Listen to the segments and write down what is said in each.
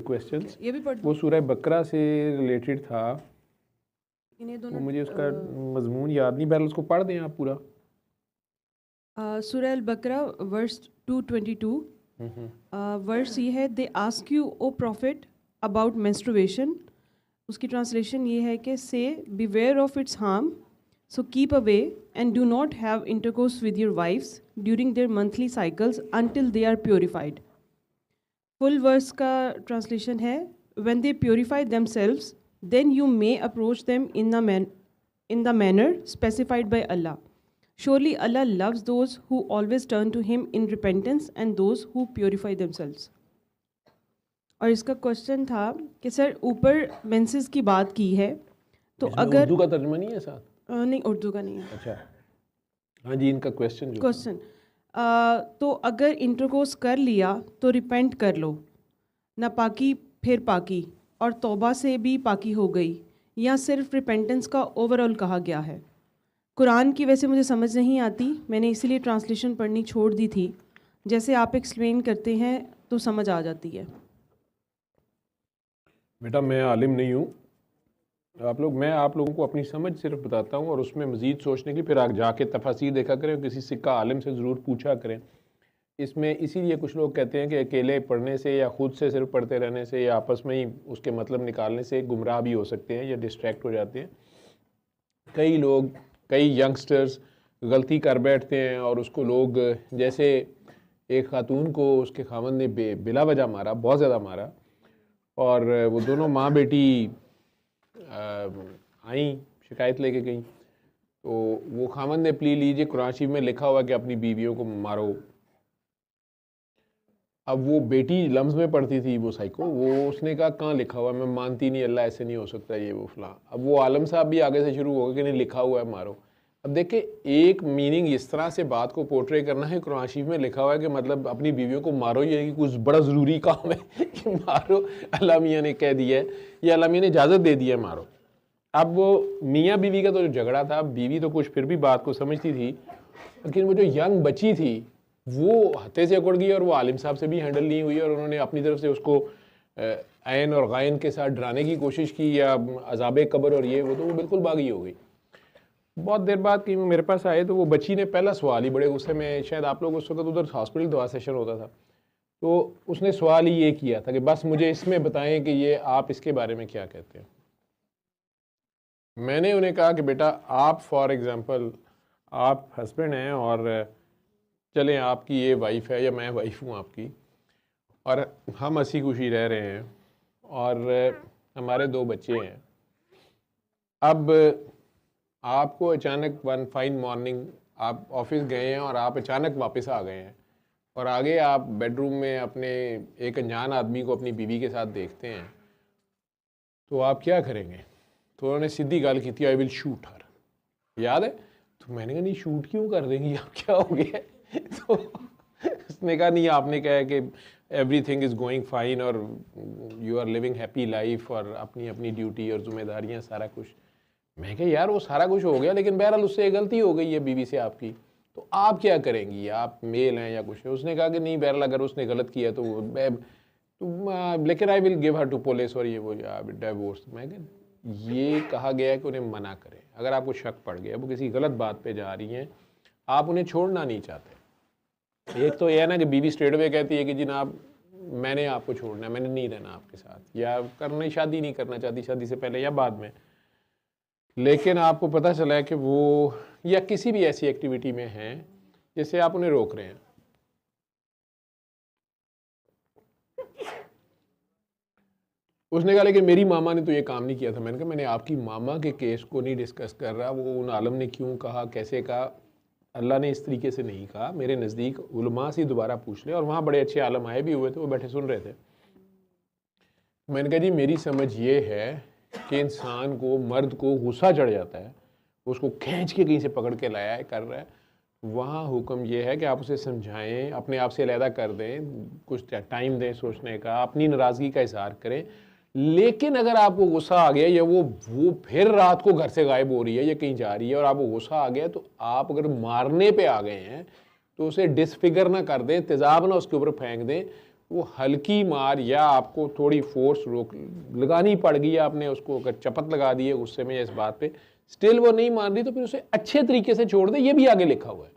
Questions, ये भी पढ़ वो सूरह बकरा से रिलेटेड था, इन्हें वो दोनों। मुझे उसका मजमून याद नहीं, बहरहाल उसको पढ़ दें आप पूरा। सूरह अल बकरा वर्स 222 वर्स ये है, they ask you O prophet about menstruation. उसकी ट्रांसलेशन ये है कि say beware of its harm, so keep away and do not have intercourse with your wives during their monthly cycles until they are purified. Full verse का translation है, when they purify themselves then you may approach them in the manner specified by Allah. Surely Allah loves those who always turn to Him in repentance and those who purify themselves. और इसका question था कि sir ऊपर menses की बात की है तो इसमें अगर उर्दू का तर्जुमा नहीं है साथ? नहीं, उर्दू का नहीं है अच्छा, हाँ जी, इनका क्वेश्चन जो क्वेश्चन। तो अगर इंटरकोर्स कर लिया तो रिपेंट कर लो, नापाकी फिर पाकी और तौबा से भी पाकी हो गई, या सिर्फ रिपेंटेंस का ओवरऑल कहा गया है? कुरान की वैसे मुझे समझ नहीं आती, मैंने इसीलिए ट्रांसलेशन पढ़नी छोड़ दी थी। जैसे आप एक्सप्लेन करते हैं तो समझ आ जाती है। बेटा मैं आलिम नहीं हूँ, मैं आप लोगों को अपनी समझ सिर्फ बताता हूँ, और उसमें मज़ीद सोचने की फिर आप जाके तफासीर देखा करें और किसी सिक्का आलिम से ज़रूर पूछा करें। इसमें इसीलिए कुछ लोग कहते हैं कि अकेले पढ़ने से या ख़ुद से सिर्फ पढ़ते रहने से या आपस में ही उसके मतलब निकालने से गुमराह भी हो सकते हैं या डिस्ट्रैक्ट हो जाते हैं। कई लोग, कई यंगस्टर्स गलती कर बैठते हैं और उसको लोग, जैसे एक खातून को उसके खामन ने बिला वजह मारा, बहुत ज़्यादा मारा, और वो दोनों माँ बेटी आई शिकायत लेके गई, तो वो खामन ने प्ली लीजिए, कुरान शरीफ में लिखा हुआ कि अपनी बीवियों को मारो। अब वो बेटी लम्स में पढ़ती थी, वो साइको, वो उसने कहा कहाँ लिखा हुआ है, मैं मानती नहीं, अल्लाह ऐसे नहीं हो सकता, ये वो फलां। अब वो आलम साहब भी आगे से शुरू हो गए कि नहीं लिखा हुआ है मारो। अब देखें, एक मीनिंग इस तरह से बात को पोर्ट्रे करना है, कुरान शरीफ में लिखा हुआ है कि मतलब अपनी बीवियों को मारो, ये कि कुछ बड़ा ज़रूरी काम है कि मारो, अल्लाह मियाँ ने कह दिया है या अल्लाह मियाँ ने इजाज़त दे दी है मारो। अब वो मियाँ बीवी का तो जो झगड़ा था, बीवी तो कुछ फिर भी बात को समझती थी, लेकिन वो जो यंग बच्ची थी वो हत्थे से अकड़ गई और वो आलिम साहब से भी हैंडल नहीं हुई, और उन्होंने अपनी तरफ से उसको ऐन और गायन के साथ डराने की कोशिश की या अजाब कब्र और ये वो, तो वो बिल्कुल बागी हो गई। बहुत देर बाद कहीं मेरे पास आए तो वो बच्ची ने पहला सवाल ही, बड़े गुस्से में, शायद आप लोग उस वक्त उधर हॉस्पिटल दुआ सेशन होता था, तो उसने सवाल ही ये किया था कि बस मुझे इसमें बताएं कि ये आप इसके बारे में क्या कहते हैं। मैंने उन्हें कहा कि बेटा आप फॉर एग्ज़ाम्पल आप हस्बैंड हैं और चलें आपकी ये वाइफ है या मैं वाइफ हूँ आपकी, और हम हंसी खुशी रह रहे हैं और हमारे 2 बच्चे हैं। अब आपको अचानक वन फाइन मॉर्निंग आप ऑफिस गए हैं और आप अचानक वापस आ गए हैं और आगे आप बेडरूम में अपने एक अनजान आदमी को अपनी बीवी के साथ देखते हैं, तो आप क्या करेंगे? तो उन्होंने सीधी गल की थी, आई विल शूट हर, याद है? तो मैंने कहा नहीं शूट क्यों कर देंगी आप, क्या हो गया? तो उसने कहा नहीं, आपने कहा है कि एवरीथिंग इज़ गोइंग फाइन और you are living happy life और अपनी अपनी ड्यूटी और जिम्मेदारियां सारा कुछ। मैं कहा यार वो सारा कुछ हो गया, लेकिन बहरहाल उससे गलती हो गई है बीवी से आपकी, तो आप क्या करेंगी? आप मेल हैं या कुछ है? उसने कहा कि नहीं बहरहाल अगर उसने गलत किया तो लेकिन I will give her to police और ये वो डिवोर्स। मैं कहा ये कहा गया है कि उन्हें मना करें, अगर आपको शक पड़ गया वो किसी गलत बात पे जा रही हैं, आप उन्हें छोड़ना नहीं चाहते। एक तो यह है ना कि बीवी स्ट्रेट वे कहती है कि जनाब मैंने आपको छोड़ना है, मैंने नहीं रहना आपके साथ, या करना शादी नहीं करना चाहती शादी से पहले या बाद में, लेकिन आपको पता चला है कि वो या किसी भी ऐसी एक्टिविटी में हैं जिससे आप उन्हें रोक रहे हैं। उसने कहा लेकिन मेरी मामा ने तो ये काम नहीं किया था। मैंने कहा मैंने आपकी मामा के केस को नहीं डिस्कस कर रहा, वो उन आलम ने क्यों कहा, कैसे कहा, अल्लाह ने इस तरीके से नहीं कहा। मेरे नज़दीक उलमा से दोबारा पूछ ले, और वहाँ बड़े अच्छे आलम आए भी हुए थे, वो बैठे सुन रहे थे। मैंने कहा जी मेरी समझ ये है कि इंसान को, मर्द को गुस्सा चढ़ जाता है, उसको खींच के कहीं से पकड़ के लाया है, कर रहा है, वहाँ हुक्म ये है कि आप उसे समझाएं, अपने आप से अलहदा कर दें, कुछ टाइम दें सोचने का, अपनी नाराज़गी का इजहार करें। लेकिन अगर आपको गुस्सा आ गया या वो फिर रात को घर से गायब हो रही है या कहीं जा रही है और आपको गुस्सा आ गया, तो आप अगर मारने पे आ गए हैं तो उसे डिसफिगर ना कर दें, तेज़ाब ना उसके ऊपर फेंक दें, वो हल्की मार या आपको थोड़ी फोर्स रोक लगानी पड़ गई, आपने उसको अगर चपत लगा दी है गुस्से में या इस बात पे, स्टिल वो नहीं मान रही, तो फिर उसे अच्छे तरीके से छोड़ दे। ये भी आगे लिखा हुआ है।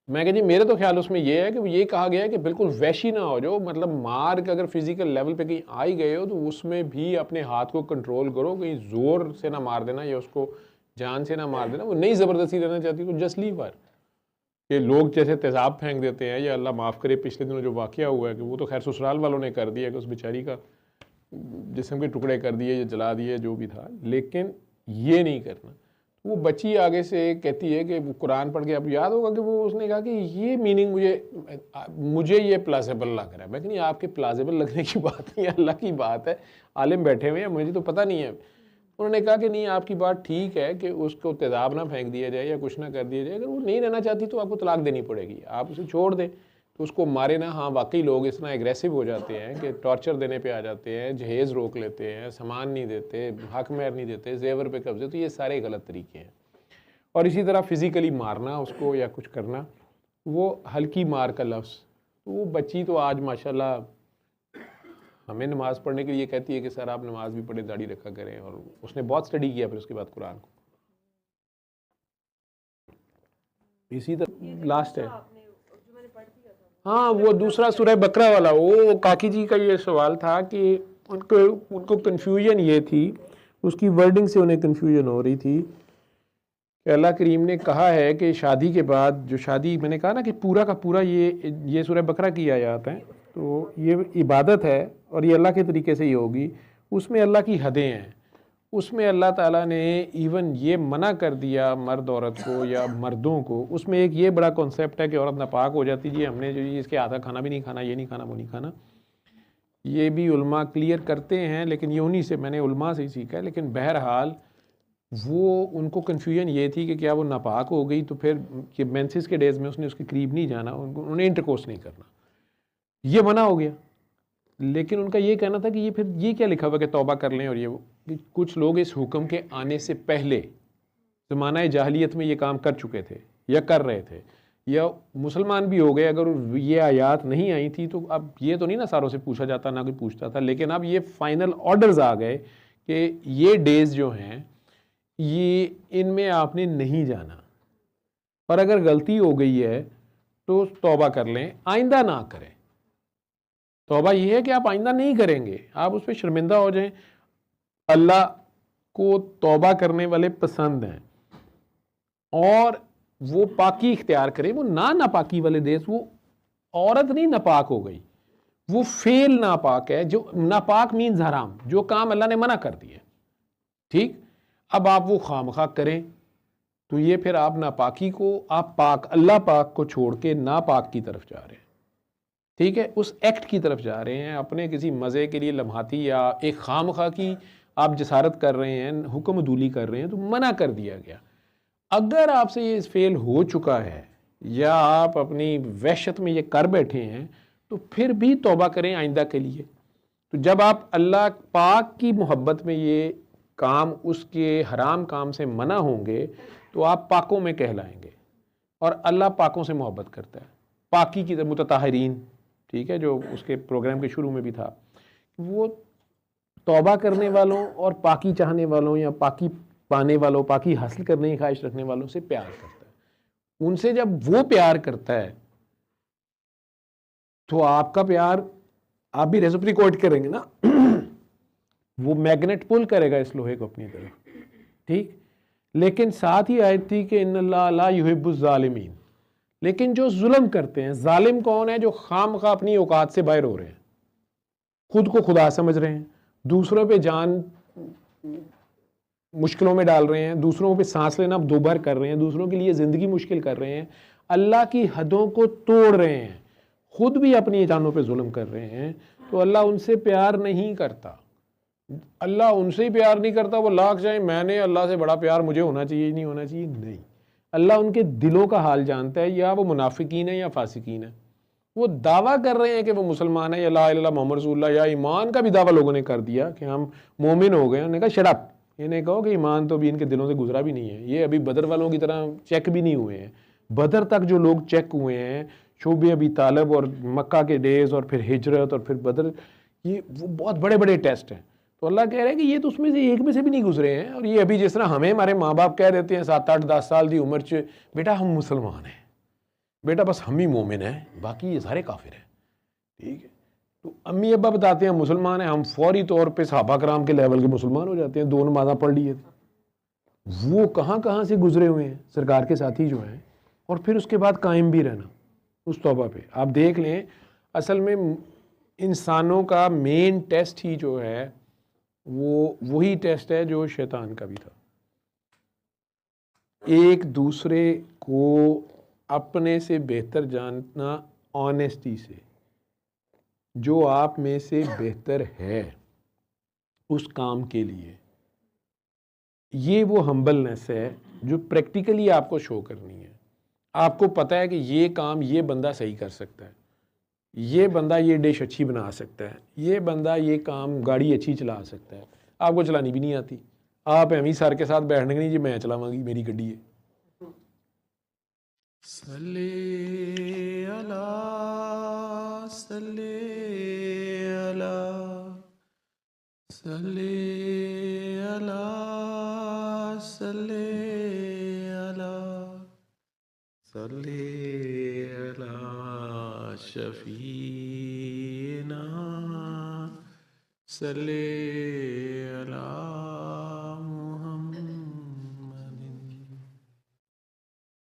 मैं कह जी मेरे तो ख्याल उसमें ये है कि ये कहा गया है कि बिल्कुल वैशी ना हो जाओ, मतलब मार के अगर फिजिकल लेवल पे कहीं आ ही गए हो तो उसमें भी अपने हाथ को कंट्रोल करो, कहीं जोर से ना मार देना या उसको जान से ना मार देना। वो नहीं ज़बरदस्ती रहना चाहती तो जस्ट लीव हर। कि लोग जैसे तेज़ाब फेंक देते हैं, या अल्लाह माफ़ करे पिछले दिनों जो वाक़या हुआ है कि वो तो खैर ससुराल वालों ने कर दिया कि उस बेचारी का जिस्म के टुकड़े कर दिए या जला दिए जो भी था, लेकिन ये नहीं करना। वो बच्ची आगे से कहती है कि वो कुरान पढ़ के, अब याद होगा कि वो उसने कहा कि ये मीनिंग मुझे ये प्लाजेबल लग रहा है। मैं नहीं, आपके प्लाजेबल लगने की बात नहीं है, अल्लाह की बात है, आलिम बैठे हुए हैं, मुझे तो पता नहीं है। उन्होंने कहा कि नहीं आपकी बात ठीक है कि उसको तेज़ाब ना फेंक दिया जाए या कुछ ना कर दिया जाए, अगर वो नहीं रहना चाहती तो आपको तलाक देनी पड़ेगी, आप उसे छोड़ दें, तो उसको मारे ना। हाँ वाकई लोग इतना एग्रेसिव हो जाते हैं कि टॉर्चर देने पे आ जाते हैं, जहेज़ रोक लेते हैं, सामान नहीं देते, हक महर नहीं देते, जेवर पे कब्जे, तो ये सारे गलत तरीके हैं। और इसी तरह फिज़िकली मारना उसको या कुछ करना, वो हल्की मार का लफ्ज़। तो वो बच्ची तो आज माशाल्लाह हमें नमाज़ पढ़ने के लिए कहती है कि सर आप नमाज भी पढ़े, दाढ़ी रखा करें, और उसने बहुत स्टडी किया फिर उसके बाद कुरान को। इसी तरह लास्ट है, हाँ वो दूसरा सूरह बकरा वाला, वो काकी जी का ये सवाल था कि उनको कन्फ्यूजन ये थी, उसकी वर्डिंग से उन्हें कन्फ्यूजन हो रही थी कि अल्लाह करीम ने कहा है कि शादी के बाद जो शादी, मैंने कहा ना कि पूरा का पूरा ये सूरह बकरा की आयत है, तो ये इबादत है और ये अल्लाह के तरीके से ही होगी। उसमें अल्लाह की हदें हैं, उसमें अल्लाह ताला ने इवन ये मना कर दिया मर्द औरत को या मर्दों को। उसमें एक ये बड़ा कॉन्सेप्ट है कि औरत नापाक हो जाती है, हमने जो इसके हाथ का खाना भी नहीं खाना, ये नहीं खाना, वो नहीं खाना। ये भी उल्मा क्लियर करते हैं, लेकिन ये उन्हीं से, मैंने उल्मा से ही सीखा है। लेकिन बहरहाल वो उनको कन्फ्यूजन ये थी कि क्या वो नापाक हो गई तो फिर कि मेंसेस के डेज़ में उसने उसके करीब नहीं जाना, उन्हें इंटरकोर्स नहीं करना, ये मना हो गया। लेकिन उनका ये कहना था कि ये फिर ये क्या लिखा हुआ कि तौबा कर लें, और ये वो कि कुछ लोग इस हुक्म के आने से पहले ज़माना जाहलियत में ये काम कर चुके थे या कर रहे थे, या मुसलमान भी हो गए। अगर ये आयात नहीं आई थी तो अब ये तो नहीं ना सारों से पूछा जाता, ना कोई पूछता था, लेकिन अब ये फाइनल ऑर्डर्स आ गए कि ये डेज़ जो हैं ये इनमें आपने नहीं जाना, और अगर गलती हो गई है तो तौबा कर लें, आइंदा ना करें। तौबा ये है कि आप आइंदा नहीं करेंगे, आप उस पर शर्मिंदा हो जाएं। अल्लाह को तौबा करने वाले पसंद हैं और वो पाकी इख्तियार करें। वो नापाकी वाले देश, वो औरत नहीं नापाक हो गई, वो फेल नापाक है। जो नापाक मीन्स हराम, जो काम अल्लाह ने मना कर दिया, ठीक। अब आप वो खामखा करें तो ये फिर आप नापाकी को, आप पाक अल्लाह पाक को छोड़ के नापाक की तरफ जा रहे हैं, ठीक है, उस एक्ट की तरफ जा रहे हैं। अपने किसी मज़े के लिए लम्हाती या एक खामखा की आप जसारत कर रहे हैं, हुक्म दूली कर रहे हैं, तो मना कर दिया गया। अगर आपसे ये फेल हो चुका है या आप अपनी वहशत में ये कर बैठे हैं तो फिर भी तौबा करें आइंदा के लिए। तो जब आप अल्लाह पाक की मोहब्बत में ये काम, उसके हराम काम से मना होंगे तो आप पाकों में कहलाएंगे, और अल्लाह पाकों से मोहब्बत करता है। पाकी की तरफ मुतताहिरीन, ठीक है, जो उसके प्रोग्राम के शुरू में भी था, वो तौबा करने वालों और पाकी चाहने वालों या पाकी पाने वालों, पाकी हासिल करने की ख्वाहिश रखने वालों से प्यार करता है। उनसे जब वो प्यार करता है तो आपका प्यार, आप भी रेसिप्रोकेट करेंगे ना वो मैग्नेट पुल करेगा इस लोहे को अपनी तरफ, ठीक। लेकिन साथ ही आयत थी कि इन्नल्लाह ला युहिब्बुज़ ज़ालिमीन। लेकिन जो जुल्म करते हैं, जालिम कौन है? जो खामखा अपनी औकात से बाहर हो रहे हैं, खुद को खुदा समझ रहे हैं, दूसरों पे जान मुश्किलों में डाल रहे हैं, दूसरों पे सांस लेना दोबार कर रहे हैं, दूसरों के लिए ज़िंदगी मुश्किल कर रहे हैं, अल्लाह की हदों को तोड़ रहे हैं, खुद भी अपनी जानों पे जुल्म कर रहे हैं, तो अल्लाह उनसे प्यार नहीं करता। अल्लाह उनसे ही प्यार नहीं करता, वो लाख चाहे मैंने अल्लाह से बड़ा प्यार मुझे होना चाहिए, नहीं होना चाहिए, नहीं। अल्लाह उनके दिलों का हाल जानता है, या वो मुनाफिकीन है या फासिकीन है। वो दावा कर रहे हैं कि वो मुसलमान है, या ला इलाहा इल्लल्लाह मोहम्मद रसूलुल्लाह, या ईमान का भी दावा लोगों ने कर दिया कि हम मोमिन हो गए। उन्होंने कहा शट अप, इन्हें कहो कि ईमान तो अभी इनके दिलों से गुजरा भी नहीं है, ये अभी बदर वालों की तरह चेक भी नहीं हुए हैं। बदर तक जो लोग चेक हुए हैं, शोब अबी तालिब और मक्का के डेज़ और फिर हिजरत और फिर बदर, ये वो बहुत बड़े बड़े टेस्ट हैं। तो अल्लाह कह रहा है कि ये तो उसमें से एक में से भी नहीं गुजरे हैं। और ये अभी जिस तरह हमें हमारे माँ बाप कह देते हैं 7, 8, 10 साल की उम्र च, बेटा हम मुसलमान हैं, बेटा बस हम ही मोमिन हैं, बाकी ये सारे काफिर हैं। ठीक है, तो अम्मी अब्बा बताते हैं मुसलमान हैं, हम फौरी तौर पे सहाबा कराम के लेवल के मुसलमान हो जाते हैं, 2 नमाज़ा पढ़ लिए थे। वो कहाँ कहाँ से गुजरे हुए हैं सरकार के साथी जो हैं, और फिर उसके बाद कायम भी रहना उस तौबा पे। आप देख लें, असल में इंसानों का मेन टेस्ट ही जो है वो वही टेस्ट है जो शैतान का भी था, एक दूसरे को अपने से बेहतर जानना ऑनेस्टी से। जो आप में से बेहतर है उस काम के लिए, ये वो हम्बलनेस है जो प्रैक्टिकली आपको शो करनी है। आपको पता है कि ये काम ये बंदा सही कर सकता है, ये बंदा ये डिश अच्छी बना सकता है, ये बंदा ये काम गाड़ी अच्छी चला सकता है। आपको चलानी भी नहीं आती, आप एवं सर के साथ बैठने के नहीं जी मैं चलावांगी मेरी गड्डी है। सल्ले अला सल्ले अला सल्ले अला सल्ले अला सल्ले अला शफीना सल्ले अला